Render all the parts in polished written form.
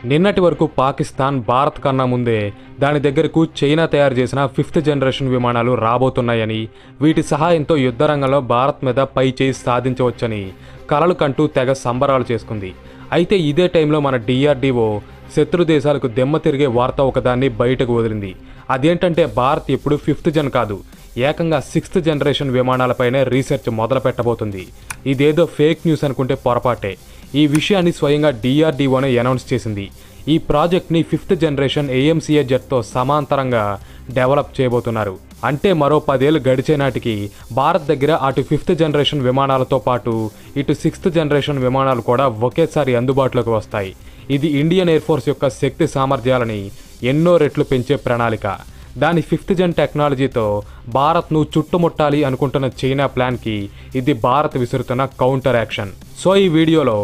నిన్నటి వరకు పాకిస్తాన్ భారత్ కన్నా ముందే దాని దగ్గరకు చైనా తయారు చేసిన 5th జనరేషన్ విమానాలు రాబోతున్నాయని, వీటి సహాయంతో యుద్ధరంగంలో భారత్ మీద పై చేయి సాధించవచ్చని కలలు కంటూ తెగ సంబరాలు చేసుకుంది. అయితే ఇదే టైంలో మన DRDO శత్రు దేశాలకు దెమ్మ తిరిగే వార్త ఒకదాన్ని బయటకు వదిలింది. అదేంటంటే భారత్ ఇప్పుడు 5th జన్ కాదు, ఏకంగా 6th జనరేషన్ విమానాలపైనే రీసెర్చ్ మొదలు పెట్టబోతుంది. ఇదేదో ఫేక్ న్యూస్ అనుకుంటే పొరపాటే. ఈ విషయాన్ని స్వయంగా DRDOనే అనౌన్స్ చేసింది. ఈ ప్రాజెక్ట్ని 5th జనరేషన్ AMCA జెట్తో సమాంతరంగా డెవలప్ చేయబోతున్నారు. అంటే మరో 10 ఏళ్ళు గడిచే నాటికి భారత్ దగ్గర అటు 5th జనరేషన్ విమానాలతో పాటు ఇటు 6th జనరేషన్ విమానాలు కూడా ఒకేసారి అందుబాటులోకి వస్తాయి. ఇది ఇండియన్ ఎయిర్ ఫోర్స్ యొక్క శక్తి సామర్థ్యాలని ఎన్నో రెట్లు పెంచే ప్రణాళిక. దాని 5th జన్ టెక్నాలజీతో భారత్ను చుట్టుముట్టాలి అనుకుంటున్న చైనా ప్లాన్కి ఇది భారత్ విసురుతున్న కౌంటర్ యాక్షన్. సో ఈ వీడియోలో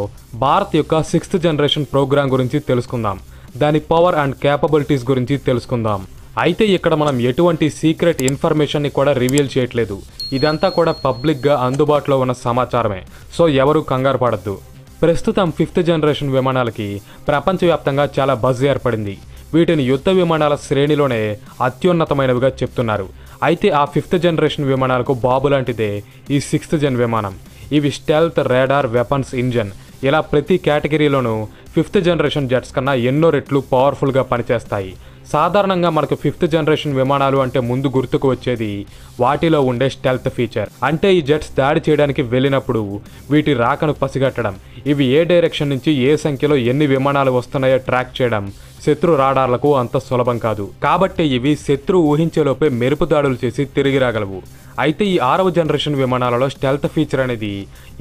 భారత్ యొక్క 6th జనరేషన్ ప్రోగ్రాం గురించి తెలుసుకుందాం, దాని పవర్ అండ్ క్యాపబిలిటీస్ గురించి తెలుసుకుందాం. అయితే ఇక్కడ మనం ఎటువంటి సీక్రెట్ ఇన్ఫర్మేషన్ని కూడా రివీల్ చేయట్లేదు. ఇదంతా కూడా పబ్లిక్గా అందుబాటులో ఉన్న సమాచారమే. సో ఎవరు కంగారు పడద్దు. ప్రస్తుతం 5th జనరేషన్ విమానాలకి ప్రపంచవ్యాప్తంగా చాలా బజ్ ఏర్పడింది. వీటిని యుద్ధ విమానాల శ్రేణిలోనే అత్యున్నతమైనవిగా చెప్తున్నారు. అయితే ఆ 5th జనరేషన్ విమానాలకు బాబు లాంటిదే ఈ 6th జన్ విమానం. ఇవి స్టెల్త్, రాడార్, వెపన్స్, ఇంజన్ ఇలా ప్రతి కేటగిరీలోనూ 5th జనరేషన్ జెట్స్ కన్నా ఎన్నో రెట్లు పవర్ఫుల్గా పనిచేస్తాయి. సాధారణంగా మనకు 5th జనరేషన్ విమానాలు అంటే ముందు గుర్తుకు వచ్చేది వాటిలో ఉండే స్టెల్త్ ఫీచర్. అంటే ఈ జెట్స్ దాడి చేయడానికి వెళ్ళినప్పుడు వీటి రాకను పసిగట్టడం, ఇవి ఏ డైరెక్షన్ నుంచి ఏ సంఖ్యలో ఎన్ని విమానాలు వస్తున్నాయో ట్రాక్ చేయడం శత్రు రాడార్లకు అంత సులభం కాదు. కాబట్టి ఇవి శత్రు ఊహించేలోపే మెరుపు దాడులు చేసి తిరిగి రాగలవు. అయితే ఈ 6వ జనరేషన్ విమానాలలో స్టెల్త్ ఫీచర్ అనేది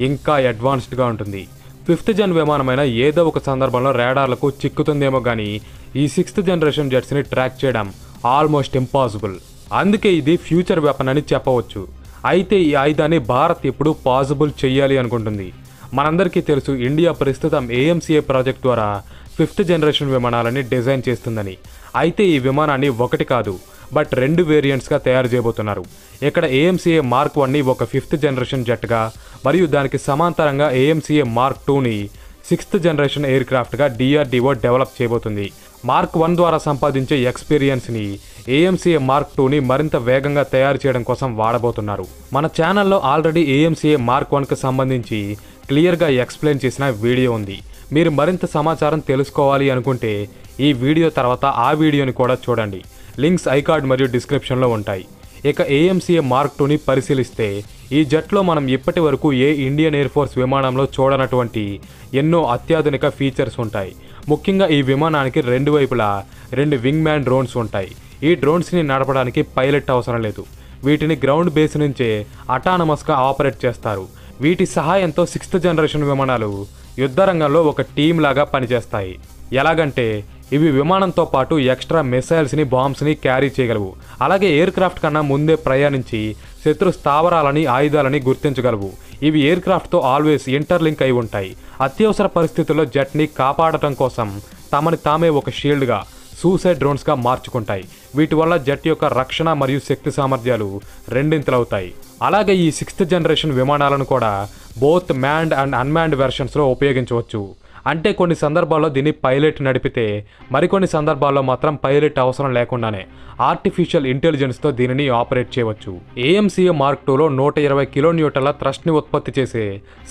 ఇంకా అడ్వాన్స్డ్గా ఉంటుంది. 5th జన్ విమానమైన ఏదో ఒక సందర్భంలో రాడార్లకు చిక్కుతుందేమో కానీ ఈ 6th జనరేషన్ జెట్స్ని ట్రాక్ చేయడం ఆల్మోస్ట్ ఇంపాసిబుల్. అందుకే ఇది ఫ్యూచర్ వెపన్ అని చెప్పవచ్చు. అయితే ఈ ఆయుధాన్ని భారత్ ఇప్పుడు పాసిబుల్ చెయ్యాలి అనుకుంటుంది. మనందరికీ తెలుసు ఇండియా ప్రస్తుతం AMCA ప్రాజెక్ట్ ద్వారా 5th జనరేషన్ విమానాలని డిజైన్ చేస్తుందని. అయితే ఈ విమానాన్ని ఒకటి కాదు బట్ 2 వేరియంట్స్గా తయారు చేయబోతున్నారు. ఇక్కడ AMCA Mark 1ని ఒక 5th జనరేషన్ జెట్గా మరియు దానికి సమాంతరంగా AMCA Mark 2ని 6th జనరేషన్ ఎయిర్ క్రాఫ్ట్గా DRDO డెవలప్ చేయబోతుంది. Mark 1 ద్వారా సంపాదించే ఎక్స్పీరియన్స్ని AMCA Mark 2ని మరింత వేగంగా తయారు చేయడం కోసం వాడబోతున్నారు. మన ఛానల్లో ఆల్రెడీ AMCA Mark 1కి సంబంధించి క్లియర్గా ఎక్స్ప్లెయిన్ చేసిన వీడియో ఉంది. మీరు మరింత సమాచారం తెలుసుకోవాలి అనుకుంటే ఈ వీడియో తర్వాత ఆ వీడియోని కూడా చూడండి. లింక్స్ ఐకార్డ్ మరియు డిస్క్రిప్షన్లో ఉంటాయి. ఇక AMCA Mark 2ని పరిశీలిస్తే ఈ జెట్లో మనం ఇప్పటి వరకు ఏ ఇండియన్ ఎయిర్ ఫోర్స్ విమానంలో చూడనటువంటి ఎన్నో అత్యాధునిక ఫీచర్స్ ఉంటాయి. ముఖ్యంగా ఈ విమానానికి 2 వైపులా 2 వింగ్ మ్యాన్ డ్రోన్స్ ఉంటాయి. ఈ డ్రోన్స్ని నడపడానికి పైలట్ అవసరం లేదు. వీటిని గ్రౌండ్ బేస్ నుంచే అటానమస్గా ఆపరేట్ చేస్తారు. వీటి సహాయంతో 6th జనరేషన్ విమానాలు యుద్ధరంగంలో ఒక టీం లాగా పనిచేస్తాయి. ఎలాగంటే ఇవి విమానంతో పాటు ఎక్స్ట్రా మిసైల్స్ని, బాంబ్స్ని క్యారీ చేయగలవు. అలాగే ఎయిర్ క్రాఫ్ట్ కన్నా ముందే ప్రయాణించి శత్రు స్థావరాలని, ఆయుధాలని గుర్తించగలవు. ఇవి ఎయిర్ క్రాఫ్ట్తో ఆల్వేస్ ఇంటర్లింక్ అయి ఉంటాయి. అత్యవసర పరిస్థితుల్లో జెట్ని కాపాడటం కోసం తమని తామే ఒక షీల్డ్గా, సూసైడ్ డ్రోన్స్గా మార్చుకుంటాయి. వీటి వల్ల జెట్ యొక్క రక్షణ మరియు శక్తి సామర్థ్యాలు రెండింతలవుతాయి. అలాగే ఈ 6th జనరేషన్ విమానాలను కూడా బోత్ మ్యాన్డ్ అండ్ అన్మ్యాన్డ్ వెర్షన్స్లో ఉపయోగించవచ్చు. అంటే కొన్ని సందర్భాల్లో దీన్ని పైలట్ నడిపితే మరికొన్ని సందర్భాల్లో మాత్రం పైలట్ అవసరం లేకుండానే ఆర్టిఫిషియల్ ఇంటెలిజెన్స్తో దీనిని ఆపరేట్ చేయవచ్చు. AMCA Mark 2లో 120 కిలోన్యూటన్ల థ్రస్ట్ని ఉత్పత్తి చేసే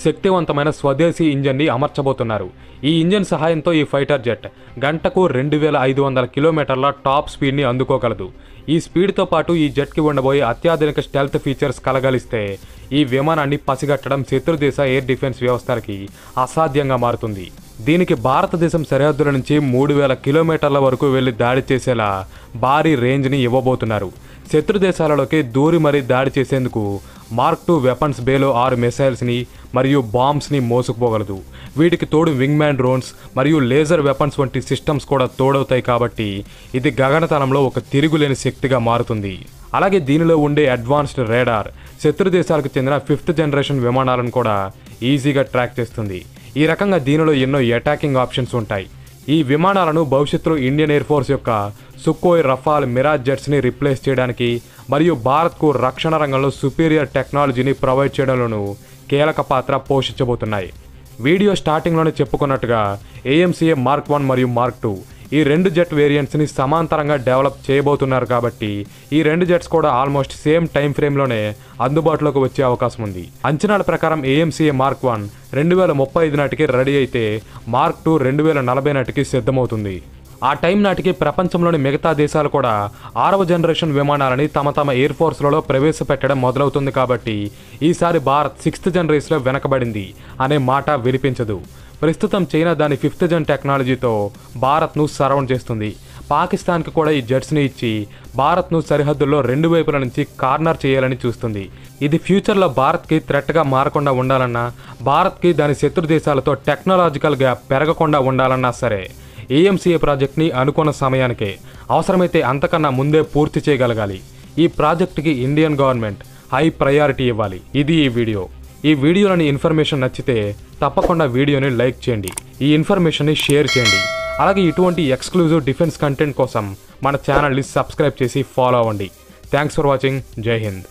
శక్తివంతమైన స్వదేశీ ఇంజన్ని అమర్చబోతున్నారు. ఈ ఇంజన్ సహాయంతో ఈ ఫైటర్ జెట్ గంటకు 2500 కిలోమీటర్ల టాప్ స్పీడ్ని అందుకోగలదు. ఈ స్పీడ్తో పాటు ఈ జెట్కి ఉండబోయే అత్యాధునిక స్టెల్త్ ఫీచర్స్ కలగలిస్తే ఈ విమానాన్ని పసిగట్టడం శత్రుదేశ ఎయిర్ డిఫెన్స్ వ్యవస్థలకి అసాధ్యంగా మారుతుంది. దీనికి భారతదేశం సరిహద్దుల నుంచి 3000 కిలోమీటర్ల వరకు వెళ్లి దాడి చేసేలా భారీ రేంజ్ని ఇవ్వబోతున్నారు. శత్రు దేశాలలోకి దూరి మరీ దాడి చేసేందుకు Mark 2 వెపన్స్ బేలో 6 మిసైల్స్ని మరియు బాంబ్స్ని మోసుకుపోగలదు. వీటికి తోడు వింగ్ మ్యాన్ డ్రోన్స్ మరియు లేజర్ వెపన్స్ వంటి సిస్టమ్స్ కూడా తోడవుతాయి. కాబట్టి ఇది గగనతలంలో ఒక తిరుగులేని శక్తిగా మారుతుంది. అలాగే దీనిలో ఉండే అడ్వాన్స్డ్ రాడార్ శత్రు దేశాలకు చెందిన 5th జనరేషన్ విమానాలను కూడా ఈజీగా ట్రాక్ చేస్తుంది. ఈ రకంగా దీనిలో ఎన్నో అటాకింగ్ ఆప్షన్స్ ఉంటాయి. ఈ విమానాలను భవిష్యత్తులో ఇండియన్ ఎయిర్ ఫోర్స్ యొక్క సుఖోయ్, రఫాల్, మిరాజ్ జెట్స్ని రిప్లేస్ చేయడానికి మరియు భారత్కు రక్షణ రంగంలో సుపీరియర్ టెక్నాలజీని ప్రొవైడ్ చేయడంలోనూ కీలక పాత్ర పోషించబోతున్నాయి. వీడియో స్టార్టింగ్లోనే చెప్పుకున్నట్టుగా AMCA Mark 1 మరియు Mark 2 ఈ రెండు జెట్ వేరియంట్స్ని సమాంతరంగా డెవలప్ చేయబోతున్నారు కాబట్టి ఈ రెండు జెట్స్ కూడా ఆల్మోస్ట్ సేమ్ టైం ఫ్రేమ్లోనే అందుబాటులోకి వచ్చే అవకాశం ఉంది. అంచనాల ప్రకారం AMCA Mark 1 2035 నాటికి రెడీ అయితే Mark 2 2040 నాటికి సిద్ధమవుతుంది. ఆ టైం నాటికి ప్రపంచంలోని మిగతా దేశాలు కూడా 6వ జనరేషన్ విమానాలని తమ ఎయిర్ ఫోర్స్లలో ప్రవేశపెట్టడం మొదలవుతుంది కాబట్టి ఈసారి భారత్ 6th జనరేషన్లో వెనకబడింది అనే మాట వినిపించదు. ప్రస్తుతం చైనా దాని 5th జన్ టెక్నాలజీతో భారత్ను సరౌండ్ చేస్తుంది. పాకిస్తాన్కి కూడా ఈ జెట్స్ని ఇచ్చి భారత్ను సరిహద్దుల్లో రెండు వైపుల నుంచి కార్నర్ చేయాలని చూస్తుంది. ఇది ఫ్యూచర్లో భారత్కి థ్రెట్గా మారకుండా ఉండాలన్నా, భారత్కి దాని శత్రు దేశాలతో టెక్నాలజికల్ గ్యాప్ పెరగకుండా ఉండాలన్నా సరే AMCA ప్రాజెక్ట్ని అనుకున్న సమయానికే, అవసరమైతే అంతకన్నా ముందే పూర్తి చేయగలగాలి. ఈ ప్రాజెక్ట్కి ఇండియన్ గవర్నమెంట్ హై ప్రయారిటీ ఇవ్వాలి. ఇది ఈ వీడియో. ఈ వీడియోలోని ఇన్ఫర్మేషన్ నచ్చితే తప్పకుండా వీడియోని లైక్ చేయండి, ఈ ఇన్ఫర్మేషన్ని షేర్ చేయండి. అలాగే ఇటువంటి ఎక్స్క్లూజివ్ డిఫెన్స్ కంటెంట్ కోసం మన ఛానల్ని సబ్స్క్రైబ్ చేసి ఫాలో అవ్వండి. Thanks for watching. జై హింద్.